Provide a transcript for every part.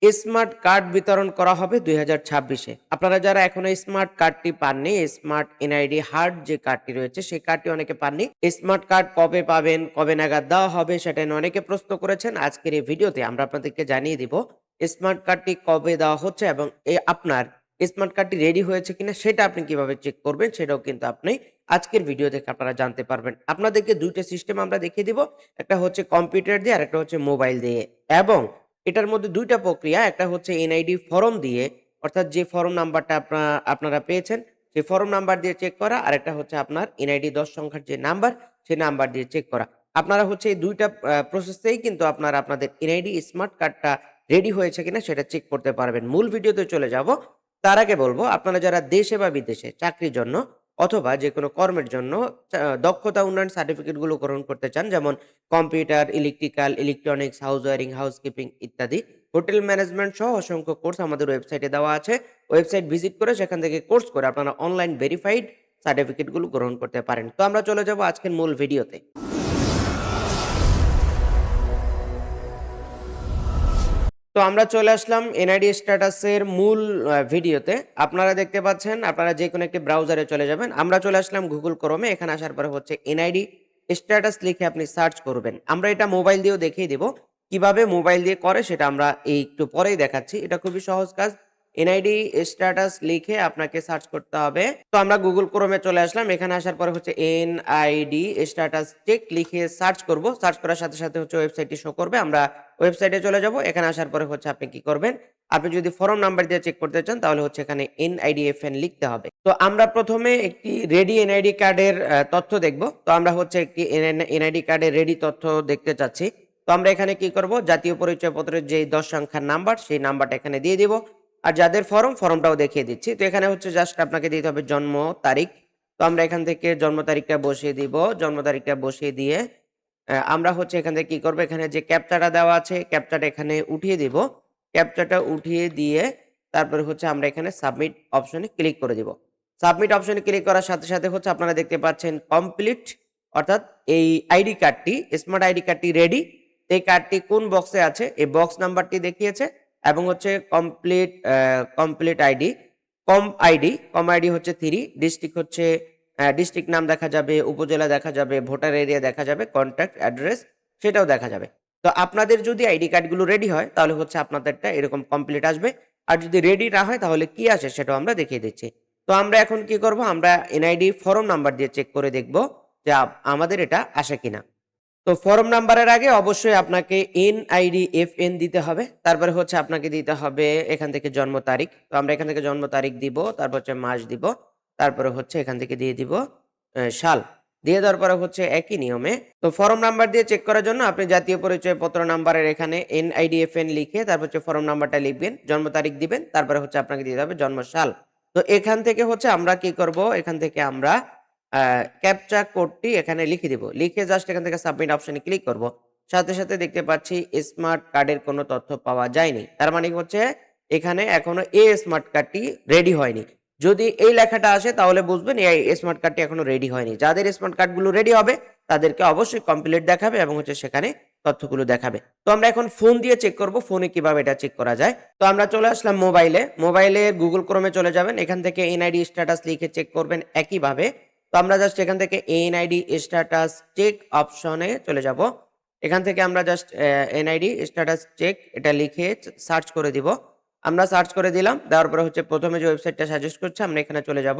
Smart card বিতরণ করা হবে 2026-এ। আপনারা যারা এখনো স্মার্ট কার্ডটি পাননি, স্মার্ট এনআইডি হার্ড যে কার্ডটি রয়েছে, সেই কার্ডটি অনেকে পাননি। স্মার্ট কার্ড কবে পাবেন, কবে নাগাদ দেওয়া হবে, সেটা নিয়ে অনেকে প্রশ্ন করেছেন। আজকের এই ভিডিওতে আমরা আপনাদেরকে জানিয়ে দিব স্মার্ট কার্ডটি কবে দেওয়া হচ্ছে এবং আপনার স্মার্ট কার্ডটি রেডি হয়েছে কিনা সেটা আপনি কিভাবে চেক করবেন, সেটাও কিন্তু আপনি আজকের ভিডিও দেখে আপনারা জানতে পারবেন। আপনাদেরকে ২ টা সিস্টেম আমরা দেখিয়ে দিব। একটা হচ্ছে কম্পিউটার দিয়ে, আরেকটা হচ্ছে মোবাইল দিয়ে এবং এটার মধ্যে ২ টা প্রক্রিয়া। একটা হচ্ছে এনআইডি ফরম দিয়ে, অর্থাৎ যে ফরম নাম্বারটা আপনারা পেয়েছেন, সেই ফরম নাম্বার দিয়ে চেক করা। আরেকটা হচ্ছে আপনার এনআইডি ১০ সংখ্যার যে নাম্বার, সেই নাম্বার দিয়ে চেক করা। আপনারা হচ্ছে এই ২ টা প্রসেসেই কিন্তু আপনারা আপনাদের এনআইডি স্মার্ট কার্ডটা রেডি হয়েছে কিনা সেটা চেক করতে পারবেন। মূল ভিডিওতে চলে যাব। তার আগে বলব, আপনারা যারা দেশে বা বিদেশে চাকরির জন্য অথবা যেকোনো কর্মের জন্য দক্ষতা উন্নয়ন সার্টিফিকেটগুলো গ্রহণ করতে চান, যেমন computer, electrical, electronics, house wiring, housekeeping ইত্যাদি, হোটেল ম্যানেজমেন্ট সহ অসংখ্য কোর্স আমাদের ওয়েবসাইটে দেওয়া আছে। ওয়েবসাইট ভিজিট করে সেখান থেকে কোর্স করে আপনারা অনলাইন ভেরিফাইড সার্টিফিকেটগুলো গ্রহণ করতে পারেন। তো আমরা চলে যাব আজকের মূল ভিডিওতে। তো আমরা চলে আসলাম এনআইডি স্ট্যাটাসের মূল ভিডিওতে। আপনারা দেখতে পাচ্ছেন, আপনারা যেকোনো একটি ব্রাউজারে চলে যাবেন। আমরা চলে আসলাম গুগল ক্রোমে। এখানে আসার পরে হচ্ছে এনআইডি স্ট্যাটাস লিখে আপনি সার্চ করবেন। আমরা এটা মোবাইল দিয়েও দেখিয়ে দিব। কিভাবে মোবাইল দিয়ে করে সেটা আমরা একটু পরেই দেখাচ্ছি। এটা খুবই সহজ কাজ। এনআইডি স্ট্যাটাস লিখে আপনাকে সার্চ করতে হবে। তো আমরা গুগল ক্রোমে চলে আসলাম। এখানে আসার পরে হচ্ছে এনআইডি স্ট্যাটাস চেক লিখে সার্চ করব। সার্চ করার সাথে সাথে হচ্ছে ওয়েবসাইটটি শো করবে। আমরা ওয়েবসাইটে চলে যাব। এখানে আসার পরে হচ্ছে আপনি কি করবেন? আপনি যদি ফরম নাম্বার দিয়ে চেক করতে চান তাহলে হচ্ছে এখানে NIDFN লিখতে হবে। তো আমরা ১ম এ একটি রেডি এনআইডি কার্ডের তথ্য দেখব। তো আমরা হচ্ছে একটি এনআইডি কার্ডের রেডি তথ্য দেখতে চাচ্ছি। তো আমরা এখানে কি করব? জাতীয় পরিচয়পত্রের যেই ১০ সংখ্যার নাম্বার, সেই নাম্বারটা এখানে দিয়ে দিব। আর যাদের ফরমটাও দেখিয়ে দিচ্ছি। তো এখানে হচ্ছে জাস্ট আপনাকে দিতে হবে জন্ম তারিখ। তো আমরা এখান থেকে জন্ম তারিখটা বসিয়ে দিব। জন্ম তারিখটা বসিয়ে দিয়ে আমরা হচ্ছে এখান থেকে কি করব? এখানে যে ক্যাপচাটা দেওয়া আছে, ক্যাপচাটা এখানে উঠিয়ে দিব। ক্যাপচাটা উঠিয়ে দিয়ে তারপরে হচ্ছে আমরা এখানে সাবমিট অপশনে ক্লিক করে দিব। সাবমিট অপশনে ক্লিক করার সাথে সাথে হচ্ছে আপনারা দেখতে পাচ্ছেন কমপ্লিট, অর্থাৎ এই আইডি কার্ডটি, স্মার্ট আইডি কার্ডটি রেডি। এই কার্ডটি কোন বক্সে আছে এই বক্স নাম্বারটি দেখিয়েছে এবং হচ্ছে কমপ্লিট আইডি, কম আইডি হচ্ছে 3, ডিস্ট্রিক্ট হচ্ছে ডিস্ট্রিক্ট নাম দেখা যাবে, উপজেলা দেখা যাবে, ভোটার এরিয়া দেখা যাবে, কন্ট্যাক্ট অ্যাড্রেস সেটাও দেখা যাবে। তো আপনাদের যদি আইডি কার্ডগুলো রেডি হয় তাহলে হচ্ছে আপনাদেরটা এরকম কমপ্লিট আসবে। আর যদি রেডি না হয় তাহলে কি আসে সেটাও আমরা দেখিয়ে দিচ্ছি। তো আমরা এখন কি করব? আমরা এনআইডি ফরম নাম্বার দিয়ে চেক করে দেখব যে আমাদের এটা আসে কিনা। তো ফরম নাম্বারের আগে অবশ্যই আপনাকে NIDFN দিতে হবে। তারপরে হচ্ছে আপনাকে দিতে হবে এখান থেকে জন্ম তারিখ। তো আমরা এখান থেকে জন্ম তারিখ দিব, তারপর হচ্ছে মাস দিব, তারপরে হচ্ছে এখান থেকে দিয়ে দিব সাল। দিয়ে দেওয়ার পরে হচ্ছে একই নিয়মে তো ফরম নাম্বার দিয়ে চেক করার জন্য আপনি জাতীয় পরিচয়পত্র নাম্বারের এখানে NIDFN লিখে তারপর হচ্ছে ফরম নাম্বারটা লিখবেন, জন্ম তারিখ দিবেন, তারপরে হচ্ছে আপনাকে দিতে হবে জন্ম সাল। তো এখান থেকে হচ্ছে আমরা কি করব? এখান থেকে আমরা ক্যাপচা কোডটি এখানে লিখে দিব। লিখে জাস্ট এখান থেকে সাবমিট অপশনে ক্লিক করব। সাথে সাথে দেখতে পাচ্ছি স্মার্ট কার্ডের কোনো তথ্য পাওয়া যায়নি। তার মানে হচ্ছে এখানে এখনো স্মার্ট কার্ডটি রেডি হয়নি। যদি এই লেখাটা আসে তাহলে বুঝবেন এই স্মার্ট কার্ডটি এখনো রেডি হয়নি। যাদের স্মার্ট কার্ডগুলো রেডি হবে তাদেরকে অবশ্যই কমপ্লিট দেখাবে এবং হচ্ছে সেখানে তথ্যগুলো দেখাবে। তো আমরা এখন ফোন দিয়ে চেক করব, ফোনে কিভাবে এটা চেক করা যায়। তো আমরা চলে আসলাম মোবাইলে। মোবাইলে গুগল ক্রোমে চলে যাবেন। এখান থেকে এনআইডি স্ট্যাটাস লিখে চেক করবেন একইভাবে। তো আমরা জাস্ট এখান থেকে এনআইডি স্ট্যাটাস চেক অপশনে চলে যাব। এখান থেকে আমরা জাস্ট এনআইডি স্ট্যাটাস চেক এটা লিখে সার্চ করে দিব। আমরা সার্চ করে দিলাম। দেওয়ার পরে হচ্ছে ১ম এ যে ওয়েবসাইটটা সাজেস্ট করছে আমরা এখানে চলে যাব।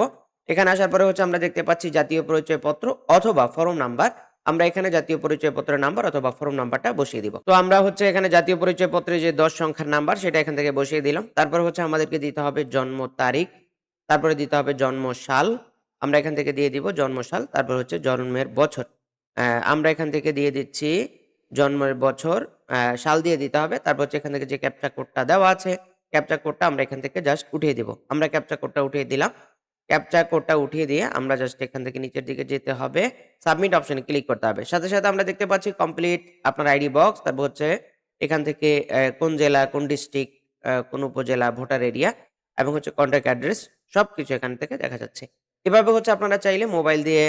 এখানে আসার পরে হচ্ছে আমরা দেখতে পাচ্ছি জাতীয় পরিচয়পত্র অথবা ফরম নাম্বার। আমরা এখানে জাতীয় পরিচয়পত্রের নাম্বার অথবা ফরম নাম্বারটা বসিয়ে দিব। তো আমরা হচ্ছে এখানে জাতীয় পরিচয়পত্রের যে ১০ সংখ্যার নাম্বার সেটা এখান থেকে বসিয়ে দিলাম। তারপর হচ্ছে আমাদেরকে দিতে হবে জন্ম তারিখ, তারপরে দিতে হবে জন্ম সাল। আমরা এখান থেকে দিয়ে দিব জন্ম সাল, তারপর হচ্ছে জন্মের বছর। আমরা এখান থেকে দিয়ে দিচ্ছি জন্মের বছর, সাল দিয়ে দিতে হবে। তারপর হচ্ছে এখান থেকে যে ক্যাপচা কোডটা দেওয়া আছে, ক্যাপচা কোডটা আমরা এখান থেকে জাস্ট উঠিয়ে দিব। আমরা ক্যাপচা কোডটা উঠিয়ে দিলাম। ক্যাপচা কোডটা উঠিয়ে দিয়ে আমরা জাস্ট এখান থেকে নিচের দিকে যেতে হবে। সাবমিট অপশনে ক্লিক করতে হবে। সাথে সাথে আমরা দেখতে পাচ্ছি কমপ্লিট আপনার আইডি বক্স, তারপর হচ্ছে এখান থেকে কোন জেলা, কোন ডিস্ট্রিক্ট, কোন উপজেলা, ভোটার এরিয়া এবং হচ্ছে কন্টাক্ট অ্যাড্রেস সবকিছু এখান থেকে দেখা যাচ্ছে। এভাবে হচ্ছে আপনারা চাইলে মোবাইল দিয়ে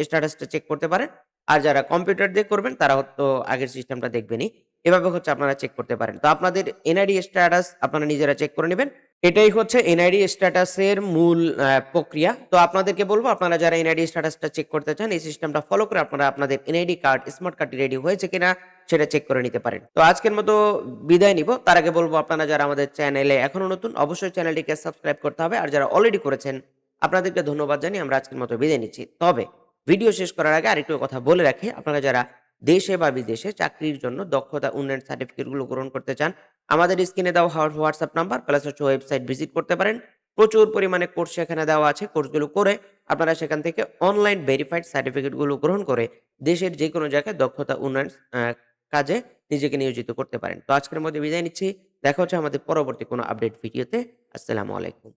স্ট্যাটাসটা চেক করতে পারেন। আর যারা কম্পিউটার দিয়ে করবেন তারা তো আগের সিস্টেমটা দেখবেনই। এভাবে হচ্ছে আপনারা চেক করতে পারেন। তো আপনাদের এনআইডি স্ট্যাটাস আপনারা নিজেরা চেক করে নিবেন। এটাই হচ্ছে এনআইডি স্ট্যাটাসের মূল প্রক্রিয়া। তো আপনাদেরকে বলব আপনারা যারা এনআইডি স্ট্যাটাসটা চেক করতে চান এই সিস্টেমটা ফলো করে আপনারা আপনাদের এনআইডি কার্ড, স্মার্ট কার্ডটি রেডি হয়েছে কিনা সেটা চেক করে নিতে পারেন। তো আজকের মতো বিদায় নিব। তার আগে বলব আপনারা যারা আমাদের চ্যানেলে এখনো নতুন অবশ্যই চ্যানেলটিকে সাবস্ক্রাইব করতে হবে। আর যারা অলরেডি করেছেন আপনাদেরকে ধন্যবাদ জানিয়ে আমরা আজকের মতো বিদায় নিচ্ছি। তবে ভিডিও শেষ করার আগে আরেকটু কথা বলে রাখি, আপনারা যারা দেশে বা বিদেশে চাকরির জন্য দক্ষতা উন্নয়ন সার্টিফিকেটগুলো গ্রহণ করতে চান, আমাদের স্ক্রিনে দেওয়া হোয়াটসঅ্যাপ নাম্বার প্লাস হচ্ছে ওয়েবসাইট ভিজিট করতে পারেন। প্রচুর পরিমাণে কোর্স সেখানে দেওয়া আছে। কোর্সগুলো করে আপনারা সেখান থেকে অনলাইন ভেরিফাইড সার্টিফিকেটগুলো গ্রহণ করে দেশের যেকোনো জায়গায় দক্ষতা উন্নয়ন কাজে নিজেকে নিয়োজিত করতে পারেন। তো আজকের মধ্যে বিদায় নিচ্ছি। দেখা হচ্ছে আমাদের পরবর্তী কোনো আপডেট ভিডিওতে। আসসালামু আলাইকুম।